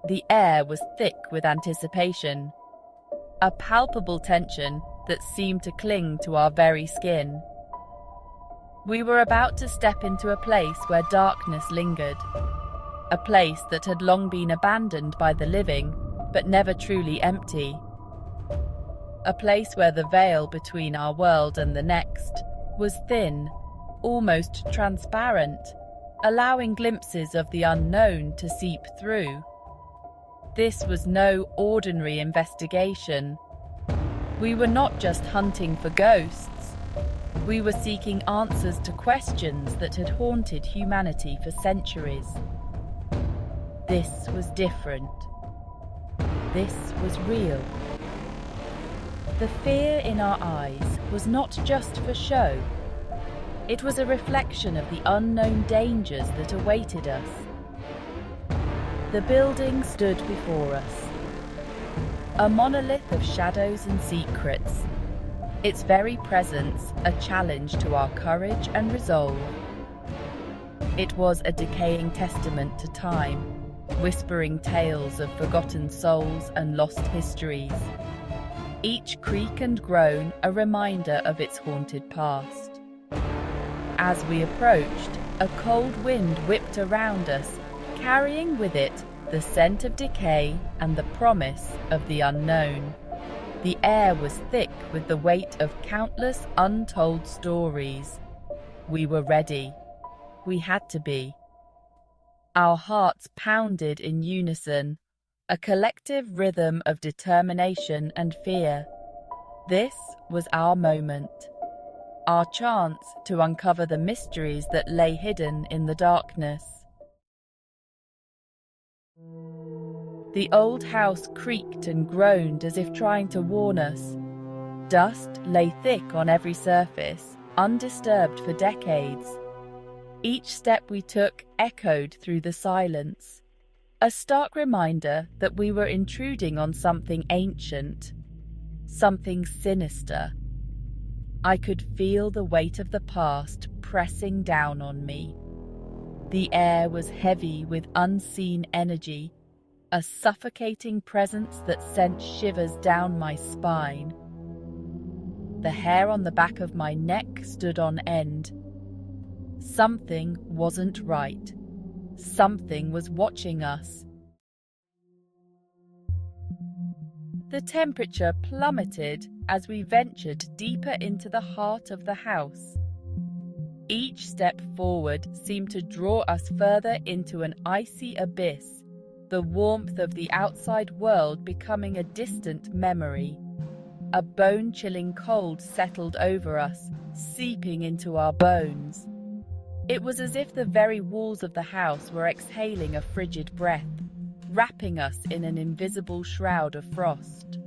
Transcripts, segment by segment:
The air was thick with anticipation, a palpable tension that seemed to cling to our very skin. We were about to step into a place where darkness lingered, a place that had long been abandoned by the living, but never truly empty. A place where the veil between our world and the next was thin, almost transparent, allowing glimpses of the unknown to seep through. This was no ordinary investigation. We were not just hunting for ghosts. We were seeking answers to questions that had haunted humanity for centuries. This was different. This was real. The fear in our eyes was not just for show. It was a reflection of the unknown dangers that awaited us. The building stood before us, a monolith of shadows and secrets, its very presence a challenge to our courage and resolve. It was a decaying testament to time, whispering tales of forgotten souls and lost histories. Each creak and groan a reminder of its haunted past. As we approached, a cold wind whipped around us, carrying with it the scent of decay and the promise of the unknown. The air was thick with the weight of countless untold stories. We were ready. We had to be. Our hearts pounded in unison, a collective rhythm of determination and fear. This was our moment, our chance to uncover the mysteries that lay hidden in the darkness. The old house creaked and groaned as if trying to warn us. Dust lay thick on every surface, undisturbed for decades. Each step we took echoed through the silence, a stark reminder that we were intruding on something ancient, something sinister. I could feel the weight of the past pressing down on me. The air was heavy with unseen energy, a suffocating presence that sent shivers down my spine. The hair on the back of my neck stood on end. Something wasn't right. Something was watching us. The temperature plummeted as we ventured deeper into the heart of the house. Each step forward seemed to draw us further into an icy abyss, the warmth of the outside world becoming a distant memory. A bone-chilling cold settled over us, seeping into our bones. It was as if the very walls of the house were exhaling a frigid breath, wrapping us in an invisible shroud of frost.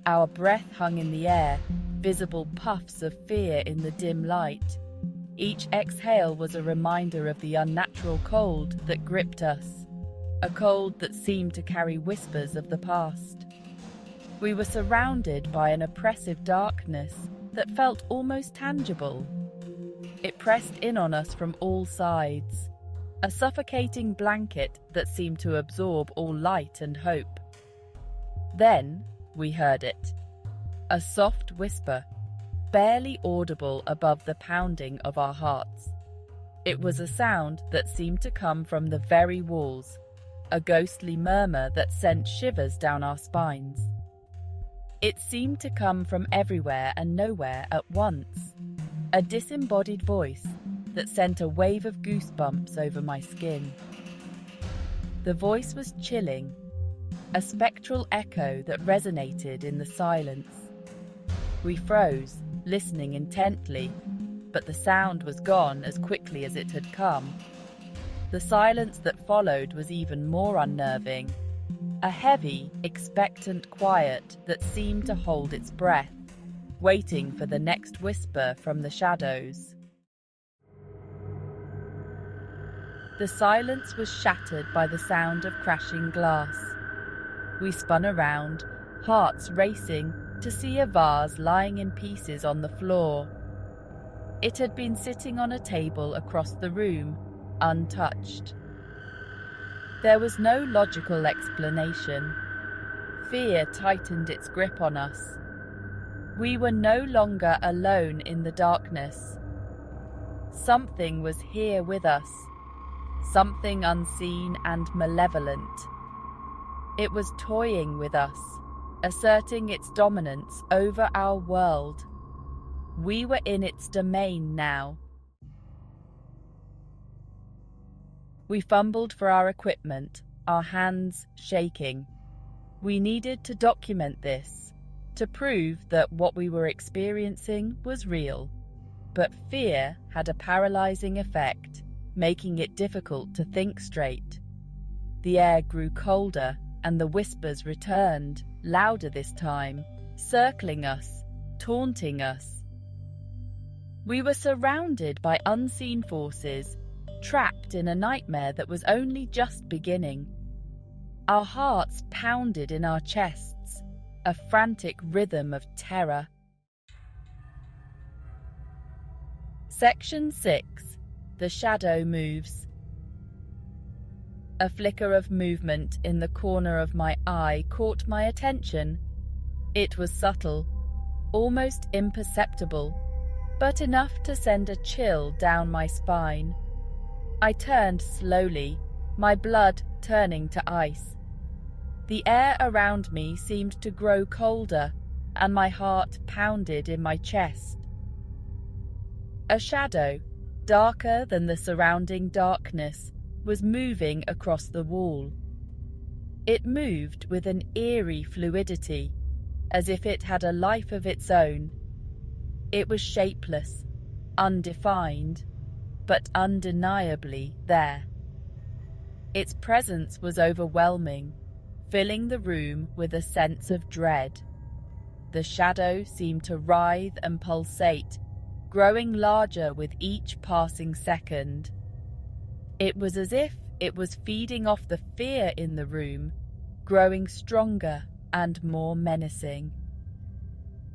Our breath hung in the air, visible puffs of fear in the dim light. Each exhale was a reminder of the unnatural cold that gripped us, a cold that seemed to carry whispers of the past. We were surrounded by an oppressive darkness that felt almost tangible. It pressed in on us from all sides, a suffocating blanket that seemed to absorb all light and hope. Then we heard it, a soft whisper, barely audible above the pounding of our hearts. It was a sound that seemed to come from the very walls, a ghostly murmur that sent shivers down our spines. It seemed to come from everywhere and nowhere at once, a disembodied voice that sent a wave of goosebumps over my skin. The voice was chilling, a spectral echo that resonated in the silence. We froze, listening intently, but the sound was gone as quickly as it had come. The silence that followed was even more unnerving, a heavy, expectant quiet that seemed to hold its breath, waiting for the next whisper from the shadows. The silence was shattered by the sound of crashing glass. We spun around, hearts racing, to see a vase lying in pieces on the floor. It had been sitting on a table across the room, untouched. There was no logical explanation. Fear tightened its grip on us. We were no longer alone in the darkness. Something was here with us, something unseen and malevolent. It was toying with us, asserting its dominance over our world. We were in its domain now. We fumbled for our equipment, our hands shaking. We needed to document this, to prove that what we were experiencing was real. But fear had a paralyzing effect, making it difficult to think straight. The air grew colder, and the whispers returned, louder this time, circling us, taunting us. We were surrounded by unseen forces, trapped in a nightmare that was only just beginning. Our hearts pounded in our chests, a frantic rhythm of terror. Section 6. The shadow moves. A flicker of movement in the corner of my eye caught my attention. It was subtle, almost imperceptible, but enough to send a chill down my spine. I turned slowly, my blood turning to ice. The air around me seemed to grow colder, and my heart pounded in my chest. A shadow, darker than the surrounding darkness, was moving across the wall. It moved with an eerie fluidity, as if it had a life of its own. It was shapeless, undefined, but undeniably there. Its presence was overwhelming, filling the room with a sense of dread. The shadow seemed to writhe and pulsate, growing larger with each passing second. It was as if it was feeding off the fear in the room, growing stronger and more menacing.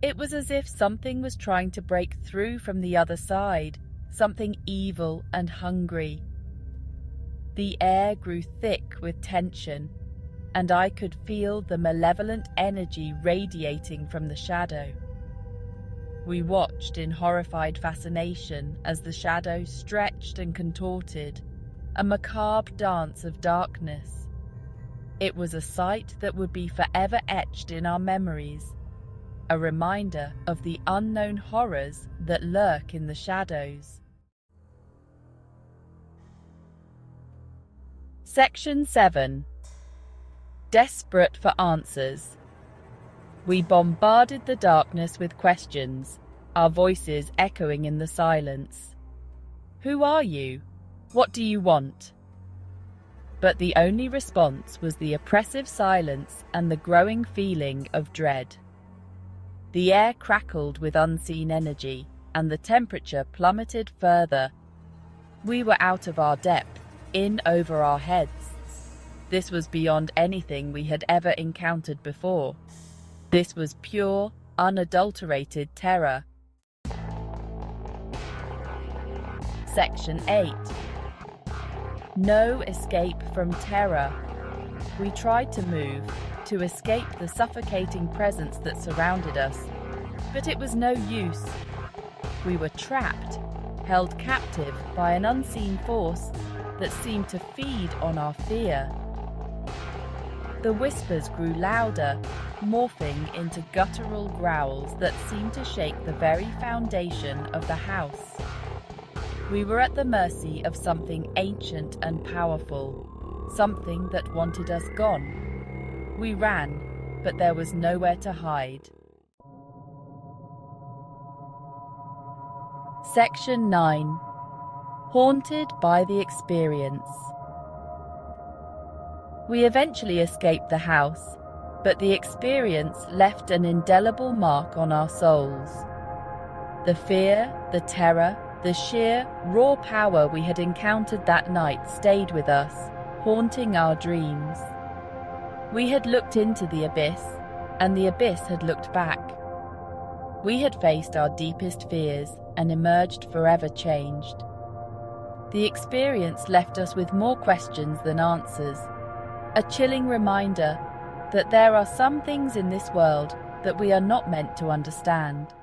It was as if something was trying to break through from the other side, something evil and hungry. The air grew thick with tension, and I could feel the malevolent energy radiating from the shadow. We watched in horrified fascination as the shadow stretched and contorted, a macabre dance of darkness. It was a sight that would be forever etched in our memories, a reminder of the unknown horrors that lurk in the shadows. Section 7. Desperate for answers. We bombarded the darkness with questions, our voices echoing in the silence. Who are you? What do you want? But the only response was the oppressive silence and the growing feeling of dread. The air crackled with unseen energy, and the temperature plummeted further. We were out of our depth, in over our heads. This was beyond anything we had ever encountered before. This was pure, unadulterated terror. Section 8. No escape from terror. We tried to move, to escape the suffocating presence that surrounded us, but it was no use. We were trapped, held captive by an unseen force that seemed to feed on our fear. The whispers grew louder, morphing into guttural growls that seemed to shake the very foundation of the house. We were at the mercy of something ancient and powerful, something that wanted us gone. We ran, but there was nowhere to hide. Section 9. Haunted by the experience. We eventually escaped the house, but the experience left an indelible mark on our souls. The fear, the terror, the sheer, raw power we had encountered that night stayed with us, haunting our dreams. We had looked into the abyss, and the abyss had looked back. We had faced our deepest fears and emerged forever changed. The experience left us with more questions than answers, A chilling reminder that there are some things in this world that we are not meant to understand.